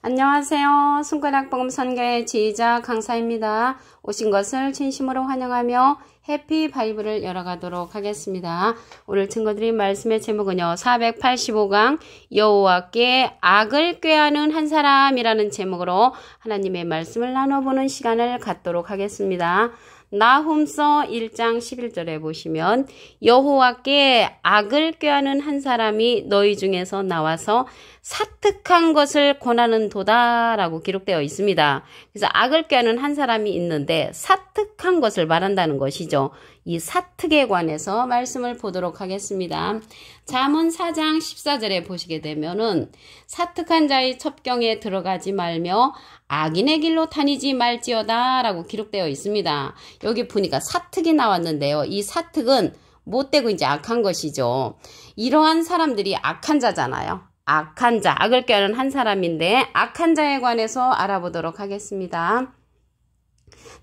안녕하세요. 손가락 복음 선교의 지휘자 강사입니다. 오신 것을 진심으로 환영하며 해피 바이블을 열어가도록 하겠습니다. 오늘 증거드린 말씀의 제목은요. 485강 여호와께 악을 꾀하는 한 사람이라는 제목으로 하나님의 말씀을 나눠보는 시간을 갖도록 하겠습니다. 나훔서 1장 11절에 보시면 여호와께 악을 꾀하는 한 사람이 너희 중에서 나와서 사특한 것을 권하는 도다라고 기록되어 있습니다. 그래서 악을 꾀하는 한 사람이 있는데 사특한 것을 말한다는 것이죠. 이 사특에 관해서 말씀을 보도록 하겠습니다. 잠언 4장 14절에 보시게 되면은 사특한 자의 첩경에 들어가지 말며 악인의 길로 다니지 말지어다 라고 기록되어 있습니다. 여기 보니까 사특이 나왔는데요. 이 사특은 못되고 이제 악한 것이죠. 이러한 사람들이 악한 자잖아요. 악한 자, 악을 꾀하는 한 사람인데 악한 자에 관해서 알아보도록 하겠습니다.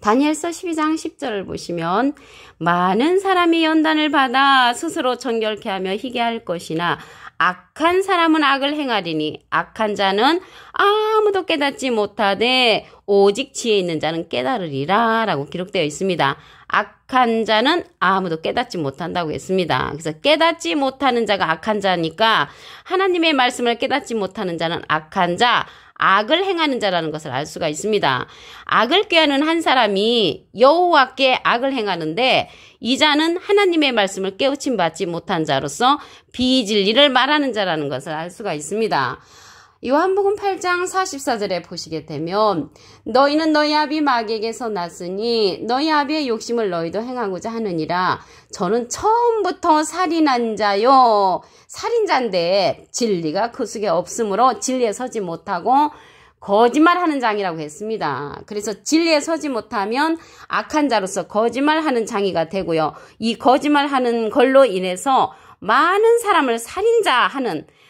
다니엘서 12장 10절을 보시면 많은 사람이 연단을 받아 스스로 정결케 하며 희게 할 것이나 악한 사람은 악을 행하리니 악한 자는 아무도 깨닫지 못하되 오직 지혜 있는 자는 깨달으리라 라고 기록되어 있습니다. 악한 자는 아무도 깨닫지 못한다고 했습니다. 그래서 깨닫지 못하는 자가 악한 자니까 하나님의 말씀을 깨닫지 못하는 자는 악한 자, 악을 행하는 자라는 것을 알 수가 있습니다. 악을 꾀하는 한 사람이 여호와께 악을 행하는데 이 자는 하나님의 말씀을 깨우침 받지 못한 자로서 비진리를 말하는 자라는 것을 알 수가 있습니다. 요한복음 8장 44절에 보시게 되면 너희는 너희 아비 마귀에게서 났으니 너희 아비의 욕심을 너희도 행하고자 하느니라. 저는 처음부터 살인한 자요. 살인자인데 진리가 그 속에 없으므로 진리에 서지 못하고 거짓말하는 장이라고 했습니다. 그래서 진리에 서지 못하면 악한 자로서 거짓말하는 장이가 되고요. 이 거짓말하는 걸로 인해서 많은 사람을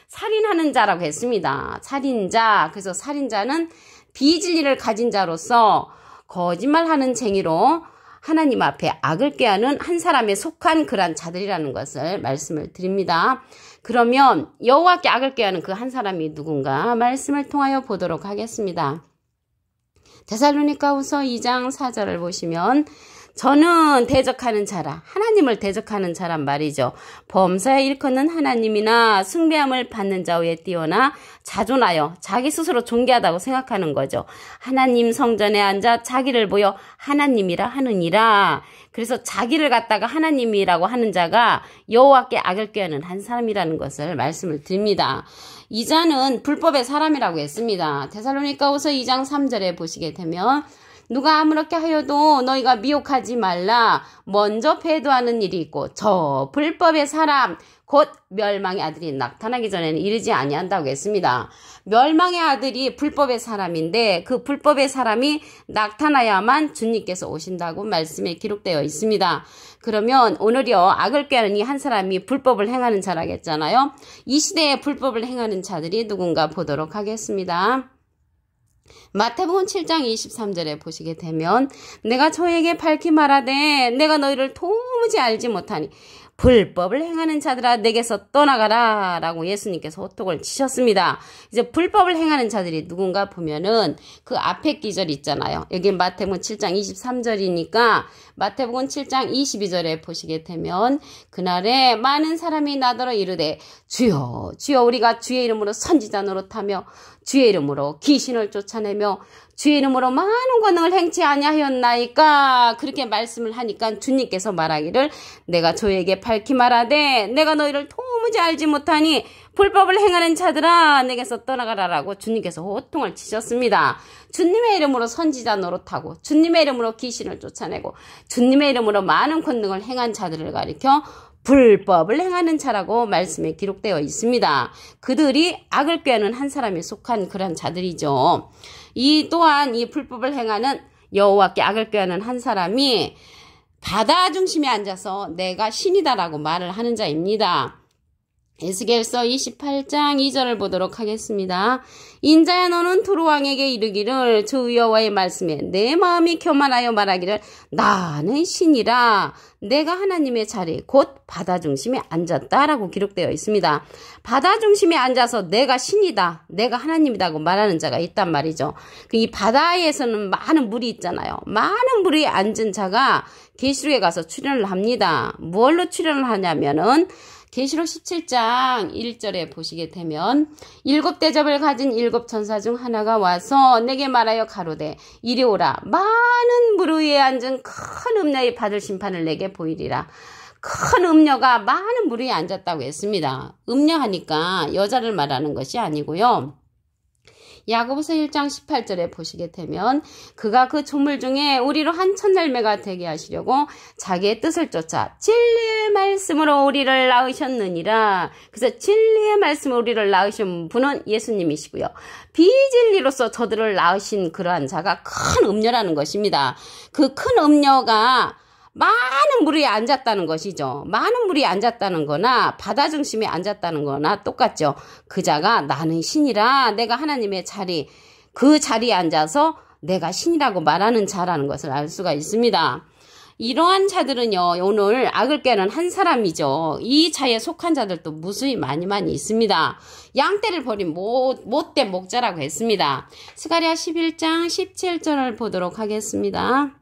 살인하는 자라고 했습니다. 살인자. 그래서 살인자는 비진리를 가진 자로서 거짓말하는 쟁이로 하나님 앞에 악을 꾀하는 한 사람에 속한 그러한 자들이라는 것을 말씀을 드립니다. 그러면 여호와께 악을 꾀하는 그 한 사람이 누군가 말씀을 통하여 보도록 하겠습니다. 데살로니가후서 2장 4절을 보시면 저는 대적하는 자라, 하나님을 대적하는 자란 말이죠. 범사에 일컫는 하나님이나 숭배함을 받는 자 위에 뛰어나 자존하여 자기 스스로 존귀하다고 생각하는 거죠. 하나님 성전에 앉아 자기를 보여 하나님이라 하느니라. 그래서 자기를 갖다가 하나님이라고 하는 자가 여호와께 악을 꾀하는 한 사람이라는 것을 말씀을 드립니다. 이 자는 불법의 사람이라고 했습니다. 데살로니가후서 2장 3절에 보시게 되면 누가 아무렇게 하여도 너희가 미혹하지 말라. 먼저 배도하는 일이 있고 저 불법의 사람 곧 멸망의 아들이 나타나기 전에는 이르지 아니한다고 했습니다. 멸망의 아들이 불법의 사람인데 그 불법의 사람이 나타나야만 주님께서 오신다고 말씀에 기록되어 있습니다. 그러면 오늘요 악을 꾀하는 이 한 사람이 불법을 행하는 자라겠잖아요. 이 시대에 불법을 행하는 자들이 누군가 보도록 하겠습니다. 마태복음 7장 23절에 보시게 되면 내가 저에게 밝히 말하되 내가 너희를 도무지 알지 못하니 불법을 행하는 자들아 내게서 떠나가라 라고 예수님께서 호통을 치셨습니다. 이제 불법을 행하는 자들이 누군가 보면은 그 앞에 기절 있잖아요. 여기 마태복음 7장 23절이니까 마태복음 7장 22절에 보시게 되면 그날에 많은 사람이 나더러 이르되 주여 주여 우리가 주의 이름으로 선지자 노릇하며 주의 이름으로 귀신을 쫓아내며 주의 이름으로 많은 권능을 행치 아니하였나이까 그렇게 말씀을 하니까 주님께서 말하기를 내가 저에게 밝히 말하되 내가 너희를 도무지 알지 못하니 불법을 행하는 자들아 내게서 떠나가라라고 주님께서 호통을 치셨습니다. 주님의 이름으로 선지자 노릇하고 주님의 이름으로 귀신을 쫓아내고 주님의 이름으로 많은 권능을 행한 자들을 가리켜 불법을 행하는 자라고 말씀에 기록되어 있습니다. 그들이 악을 꾀하는 한 사람에 속한 그런 자들이죠. 이 또한 이 불법을 행하는 여호와께 악을 꾀하는 한 사람이 바다 중심에 앉아서 내가 신이다라고 말을 하는 자입니다. 에스겔서 28장 2절을 보도록 하겠습니다. 인자야 너는 두루왕에게 이르기를 주 여호와의 말씀에 내 마음이 교만하여 말하기를 나는 신이라 내가 하나님의 자리 곧 바다 중심에 앉았다라고 기록되어 있습니다. 바다 중심에 앉아서 내가 신이다, 내가 하나님이다고 말하는 자가 있단 말이죠. 이 바다에서는 많은 물이 있잖아요. 많은 물에 앉은 자가 계시록에 가서 출현을 합니다. 무엇로 출현을 하냐면은 계시록 17장 1절에 보시게 되면 7대접을 가진 7천사 중 하나가 와서 내게 말하여 가로되 이리 오라 많은 물 위에 앉은 큰 음녀의 받을 심판을 내게 보이리라. 큰 음녀가 많은 물 위에 앉았다고 했습니다. 음녀하니까 여자를 말하는 것이 아니고요. 야고보서 1장 18절에 보시게 되면 그가 그 조물 중에 우리로 한 천열매가 되게 하시려고 자기의 뜻을 쫓아 진리의 말씀으로 우리를 낳으셨느니라. 그래서 진리의 말씀으로 우리를 낳으신 분은 예수님이시고요. 비진리로서 저들을 낳으신 그러한 자가 큰 음녀라는 것입니다. 그 큰 음녀가 많은 물 위에 앉았다는 것이죠. 많은 물 위에 앉았다는 거나 바다 중심에 앉았다는 거나 똑같죠. 그 자가 나는 신이라 내가 하나님의 자리, 그 자리에 앉아서 내가 신이라고 말하는 자라는 것을 알 수가 있습니다. 이러한 자들은요, 오늘 악을 깨는 한 사람이죠. 이 자에 속한 자들도 무수히 많이 있습니다. 양떼를 버린 못된 목자라고 했습니다. 스가랴 11장 17절을 보도록 하겠습니다.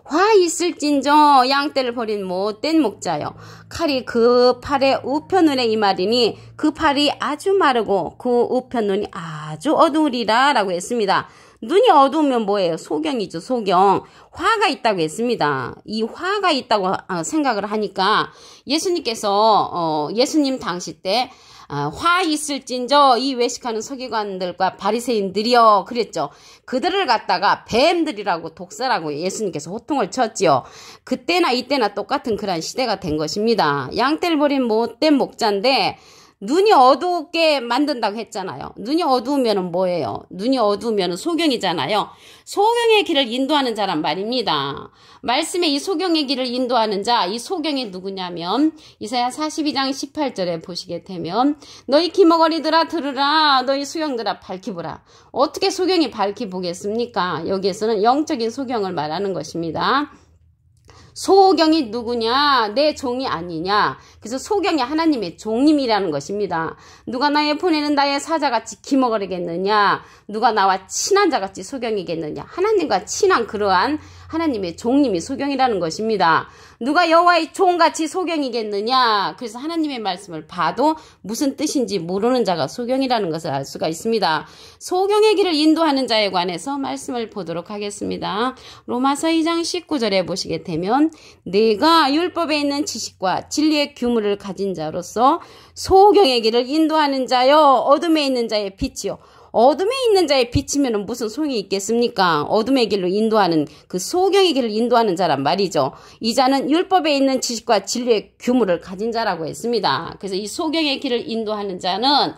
화 있을진저 양떼를 버린 못된 목자여 칼이 그 팔의 우편눈에 이말이니 그 팔이 아주 마르고 그 우편눈이 아주 어두우리라 라고 했습니다. 눈이 어두우면 뭐예요? 소경이죠. 소경. 화가 있다고 했습니다. 이 화가 있다고 생각을 하니까 예수님께서 예수님 당시 때 화 있을진저 이 외식하는 서기관들과 바리새인들이여 그랬죠. 그들을 갖다가 뱀들이라고 독사라고 예수님께서 호통을 쳤지요. 그때나 이때나 똑같은 그런 시대가 된 것입니다. 양떼를 버린 못된 목자인데 눈이 어둡게 만든다고 했잖아요. 눈이 어두우면 뭐예요? 눈이 어두우면 소경이잖아요. 소경의 길을 인도하는 자란 말입니다. 말씀에 이 소경의 길을 인도하는 자, 이 소경이 누구냐면 이사야 42장 18절에 보시게 되면 너희 기머거리들아 들으라, 너희 소경들아 밝히 보라. 어떻게 소경이 밝히 보겠습니까? 여기에서는 영적인 소경을 말하는 것입니다. 소경이 누구냐? 내 종이 아니냐? 그래서 소경이 하나님의 종님이라는 것입니다. 누가 나의 보내는 나의 사자같이 기먹으려겠느냐? 누가 나와 친한 자같이 소경이겠느냐? 하나님과 친한 그러한 하나님의 종님이 소경이라는 것입니다. 누가 여호와의 종같이 소경이겠느냐? 그래서 하나님의 말씀을 봐도 무슨 뜻인지 모르는 자가 소경이라는 것을 알 수가 있습니다. 소경의 길을 인도하는 자에 관해서 말씀을 보도록 하겠습니다. 로마서 2장 19절에 보시게 되면 내가 율법에 있는 지식과 진리의 규물을 가진 자로서 소경의 길을 인도하는 자여 어둠에 있는 자의 빛이요. 어둠에 있는 자의 빛이면 무슨 소용이 있겠습니까? 어둠의 길로 인도하는 그 소경의 길을 인도하는 자란 말이죠. 이 자는 율법에 있는 지식과 진리의 규물을 가진 자라고 했습니다. 그래서 이 소경의 길을 인도하는 자는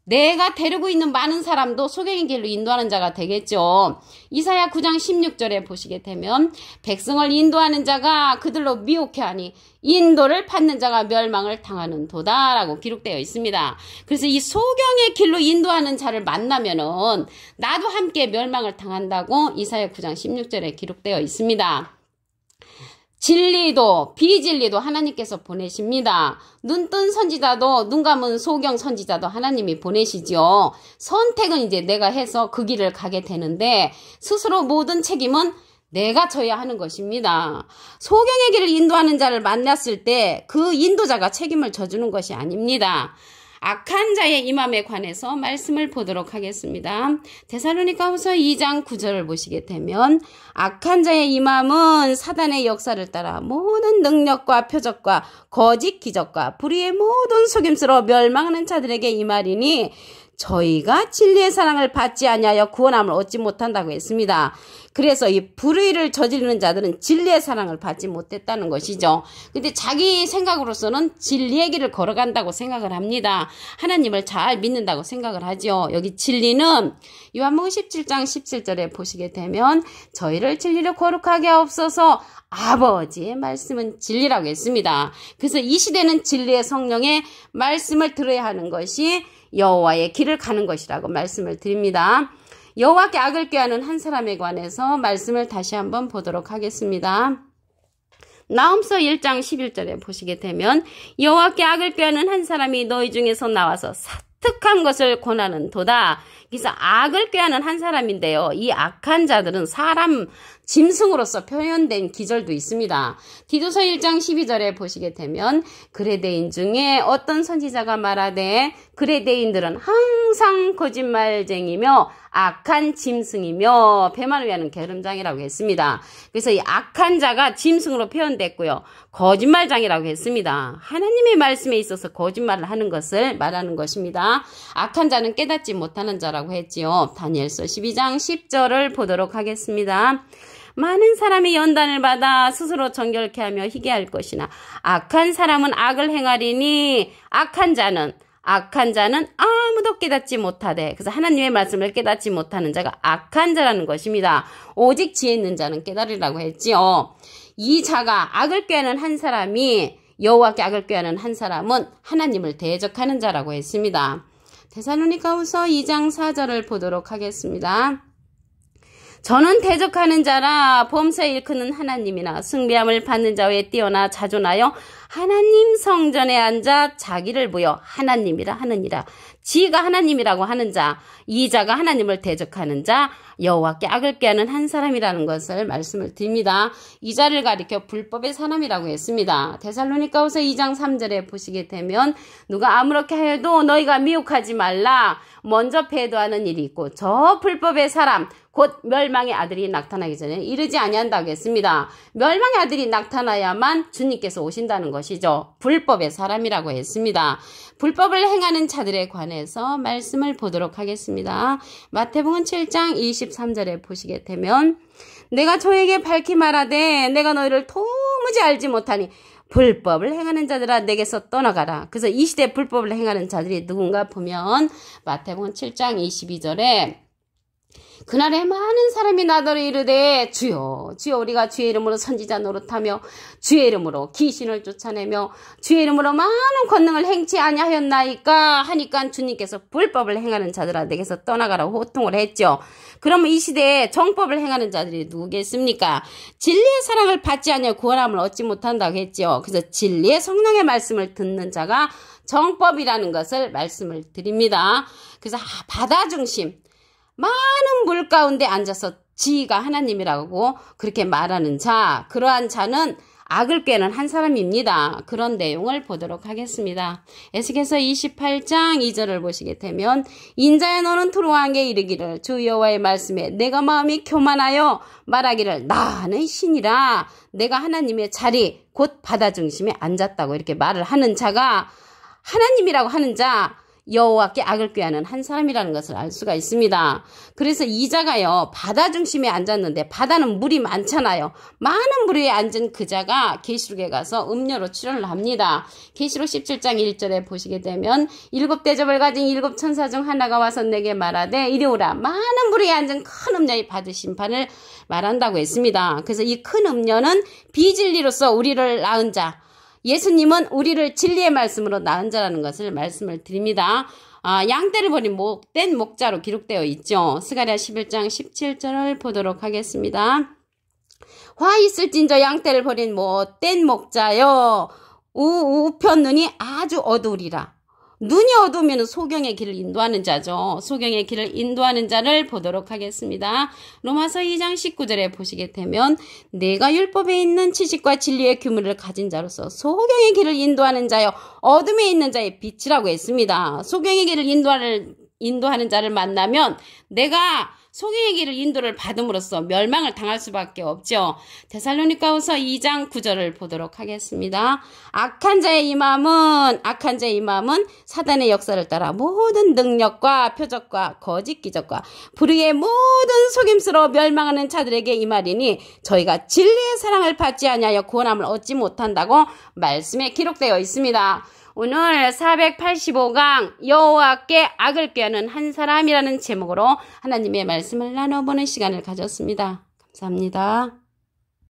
내가 데리고 있는 많은 사람도 소경의 길로 인도하는 자가 되겠죠. 이사야 9장 16절에 보시게 되면 백성을 인도하는 자가 그들로 미혹해하니 인도를 받는 자가 멸망을 당하는 도다라고 기록되어 있습니다. 그래서 이 소경의 길로 인도하는 자를 만나면은 나도 함께 멸망을 당한다고 이사야 9장 16절에 기록되어 있습니다. 진리도 비진리도 하나님께서 보내십니다. 눈 뜬 선지자도 눈 감은 소경 선지자도 하나님이 보내시죠. 선택은 이제 내가 해서 그 길을 가게 되는데 스스로 모든 책임은 내가 져야 하는 것입니다. 소경의 길을 인도하는 자를 만났을 때 그 인도자가 책임을 져주는 것이 아닙니다. 악한 자의 임함에 관해서 말씀을 보도록 하겠습니다. 데살로니가후서 2장 9절을 보시게 되면 악한 자의 임함은 사단의 역사를 따라 모든 능력과 표적과 거짓 기적과 불의의 모든 속임수로 멸망하는 자들에게 임하리니 저희가 진리의 사랑을 받지 아니하여 구원함을 얻지 못한다고 했습니다. 그래서 이 불의를 저지르는 자들은 진리의 사랑을 받지 못했다는 것이죠. 근데 자기 생각으로서는 진리의 길을 걸어간다고 생각을 합니다. 하나님을 잘 믿는다고 생각을 하죠. 여기 진리는 요한복음 17장 17절에 보시게 되면 저희를 진리로 거룩하게 하옵소서, 아버지의 말씀은 진리라고 했습니다. 그래서 이 시대는 진리의 성령의 말씀을 들어야 하는 것이 여호와의 길을 가는 것이라고 말씀을 드립니다. 여호와께 악을 꾀하는 한 사람에 관해서 말씀을 다시 한번 보도록 하겠습니다. 나훔서 1장 11절에 보시게 되면 여호와께 악을 꾀하는 한 사람이 너희 중에서 나와서 사특한 것을 권하는 도다. 그래서 악을 꾀하는 한 사람인데요. 이 악한 자들은 사람 짐승으로서 표현된 기절도 있습니다. 디도서 1장 12절에 보시게 되면 그레데인 중에 어떤 선지자가 말하되 그레데인들은 항상 거짓말쟁이며 악한 짐승이며 배만을 위하는 게으름장이라고 했습니다. 그래서 이 악한 자가 짐승으로 표현됐고요. 거짓말장이라고 했습니다. 하나님의 말씀에 있어서 거짓말을 하는 것을 말하는 것입니다. 악한 자는 깨닫지 못하는 자라고 했지요. 다니엘서 12장 10절을 보도록 하겠습니다. 많은 사람이 연단을 받아 스스로 정결케 하며 희게 할 것이나 악한 사람은 악을 행하리니 악한 자는 아무도 깨닫지 못하되, 그래서 하나님의 말씀을 깨닫지 못하는 자가 악한 자라는 것입니다. 오직 지혜 있는 자는 깨달으라고 했지요. 이 자가 악을 꾀하는 한 사람이, 여호와께 악을 꾀하는 한 사람은 하나님을 대적하는 자라고 했습니다. 데살로니가후서 2장 4절을 보도록 하겠습니다. 저는 대적하는 자라 범사에 일컫는 하나님이나 숭배함을 받는 자 외에 뛰어나 자존하여 하나님 성전에 앉아 자기를 보여 하나님이라 하느니라. 지가 하나님이라고 하는 자, 이 자가 하나님을 대적하는 자, 여호와께 악을 꾀하는 한 사람이라는 것을 말씀을 드립니다. 이 자를 가리켜 불법의 사람이라고 했습니다. 데살로니가후서 2장 3절에 보시게 되면 누가 아무렇게 하여도 너희가 미혹하지 말라. 먼저 배도하는 일이 있고 저 불법의 사람 곧 멸망의 아들이 나타나기 전에 이르지 아니한다고 했습니다. 멸망의 아들이 나타나야만 주님께서 오신다는 것이죠. 불법의 사람이라고 했습니다. 불법을 행하는 자들에 관해서 말씀을 보도록 하겠습니다. 마태복음 7장 23절에 보시게 되면 내가 저에게 밝히 말하되 내가 너희를 도무지 알지 못하니 불법을 행하는 자들아 내게서 떠나가라. 그래서 이 시대 불법을 행하는 자들이 누군가 보면 마태복음 7장 22절에 그날에 많은 사람이 나더러 이르되 주여 주여 우리가 주의 이름으로 선지자 노릇하며 주의 이름으로 귀신을 쫓아내며 주의 이름으로 많은 권능을 행치 아니하였나이까 하니까 주님께서 불법을 행하는 자들아 내게서 떠나가라고 호통을 했죠. 그러면 이 시대에 정법을 행하는 자들이 누구겠습니까? 진리의 사랑을 받지 않으며 구원함을 얻지 못한다고 했죠. 그래서 진리의 성령의 말씀을 듣는 자가 정법이라는 것을 말씀을 드립니다. 그래서 바다 중심 많은 물 가운데 앉아서 지가 하나님이라고 그렇게 말하는 자, 그러한 자는 악을 꾀는 한 사람입니다. 그런 내용을 보도록 하겠습니다. 에스겔서 28장 2절을 보시게 되면 인자야 너는 트로아에게 이르기를 주 여호와의 말씀에 내가 마음이 교만하여 말하기를 나는 신이라 내가 하나님의 자리 곧 바다 중심에 앉았다고 이렇게 말을 하는 자가 하나님이라고 하는 자, 여호와께 악을 꾀하는 한 사람이라는 것을 알 수가 있습니다. 그래서 이 자가요 바다 중심에 앉았는데 바다는 물이 많잖아요. 많은 물 위에 앉은 그 자가 계시록에 가서 음료로 출연을 합니다. 계시록 17장 1절에 보시게 되면 7 대접을 가진 7 천사 중 하나가 와서 내게 말하되 이리 오라. 많은 물 위에 앉은 큰 음녀의 받으신 심판을 말한다고 했습니다. 그래서 이 큰 음녀는 비진리로서 우리를 낳은 자, 예수님은 우리를 진리의 말씀으로 낳은 자라는 것을 말씀을 드립니다. 양떼를 버린 못된 목자로 기록되어 있죠. 스가랴 11장 17절을 보도록 하겠습니다. 화 있을진저 양떼를 버린 못된 목자여 우편 눈이 아주 어두우리라. 눈이 어두우면 소경의 길을 인도하는 자죠. 소경의 길을 인도하는 자를 보도록 하겠습니다. 로마서 2장 19절에 보시게 되면 내가 율법에 있는 지식과 진리의 규문을 가진 자로서 소경의 길을 인도하는 자여 어둠에 있는 자의 빛이라고 했습니다. 소경의 길을 인도하는 인도하는 자를 만나면 내가 소경의 길을 인도를 받음으로써 멸망을 당할 수밖에 없죠. 데살로니가후서 2장 9절을 보도록 하겠습니다. 악한 자의 이 마음은 사단의 역사를 따라 모든 능력과 표적과 거짓 기적과 불의의 모든 속임수로 멸망하는 자들에게 이 말이니 저희가 진리의 사랑을 받지 아니하여 구원함을 얻지 못한다고 말씀에 기록되어 있습니다. 오늘 485강 여호와께 악을 꾀하는 한 사람이라는 제목으로 하나님의 말씀을 나눠보는 시간을 가졌습니다. 감사합니다.